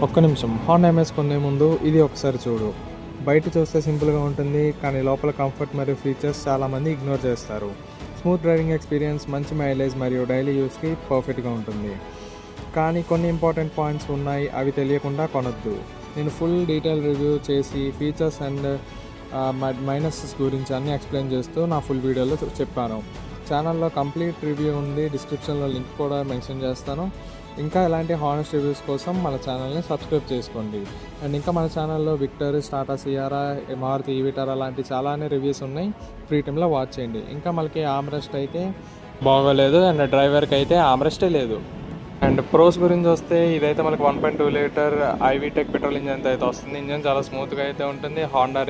ఒక్క నిమిషం, horn MS కొనే ముందు ఇది ఒకసారి చూడు. బయట చూస్తే సింపుల్గా ఉంటుంది, కానీ లోపల కంఫర్ట్ మరియు ఫీచర్స్ చాలామంది ఇగ్నోర్ చేస్తారు. స్మూత్ డ్రైవింగ్ ఎక్స్పీరియన్స్, మంచి మైలేజ్ మరియు డైలీ యూస్కి పర్ఫెక్ట్గా ఉంటుంది. కానీ కొన్ని ఇంపార్టెంట్ పాయింట్స్ ఉన్నాయి, అవి తెలియకుండా కొనొద్దు. నేను ఫుల్ డీటెయిల్ రివ్యూ చేసి ఫీచర్స్ అండ్ మైనసెస్ గురించి అన్నీ ఎక్స్ప్లెయిన్ చేస్తూ నా ఫుల్ వీడియోలో చెప్పాను. ఛానల్లో కంప్లీట్ రివ్యూ ఉంది, డిస్క్రిప్షన్లో లింక్ కూడా మెన్షన్ చేస్తాను. ఇంకా ఇలాంటి హానెస్ట్ రివ్యూస్ కోసం మన ఛానల్ని సబ్స్క్రైబ్ చేసుకోండి. అండ్ ఇంకా మన ఛానల్లో విక్టర్, టాటా సియారా, మారుతి ఈవిటారా లాంటి చాలానే రివ్యూస్ ఉన్నాయి, ఫ్రీ టైంలో వాచ్ చేయండి. ఇంకా మనకి ఆమ్రెస్ట్ అయితే బాగోలేదు అండ్ డ్రైవర్కి అయితే ఆమ్రెస్టే లేదు. అండ్ ప్రోస్ గురించి వస్తే ఇదైతే మనకి 1.2 లీటర్ ఐవీటెక్ పెట్రోల్ ఇంజన్తో అయితే వస్తుంది. ఇంజన్ చాలా స్మూత్గా అయితే ఉంటుంది. హాండా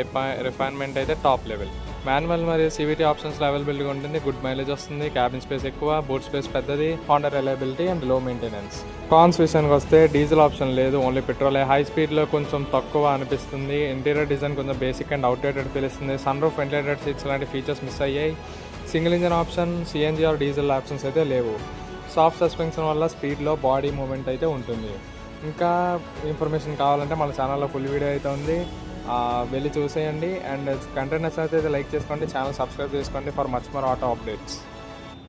రిఫైన్మెంట్ అయితే టాప్ లెవెల్. మాన్యువల్ మరియు సివిటీ ఆప్షన్స్లో అవైలబిలిటీగా ఉంటుంది. గుడ్ మైలేజ్ వస్తుంది, క్యాబిన్ స్పేస్ ఎక్కువ, బూట్ స్పేస్ పెద్దది, Honda reliability and low maintenance. Cons విషయానికి వస్తే డీజిల్ ఆప్షన్ లేదు, ఓన్లీ పెట్రోలే. హై స్పీడ్లో కొంచెం తక్కువ అనిపిస్తుంది. ఇంటీరియర్ డిజైన్ కొంచెం బేసిక్ అండ్ అవుట్డేటెడ్ ఫీల్ ఇస్తుంది. సన్ రూఫ్, వెంటిలేటెడ్ సీట్స్ లాంటి ఫీచర్స్ మిస్ అయ్యాయి. Single engine option, CNG or diesel options అయితే లేవు. సాఫ్ట్ సస్పెన్షన్ వల్ల స్పీడ్లో బాడీ మూమెంట్ అయితే ఉంటుంది. ఇంకా ఇన్ఫర్మేషన్ కావాలంటే మన ఛానల్లో ఫుల్ వీడియో అయితే ఉంది, వెళ్ళి చూసేయండి. అండ్ కంటెంట్ నచ్చితే లైక్ చేసుకోండి, ఛానల్ సబ్స్క్రైబ్ చేసుకోండి for much more auto updates.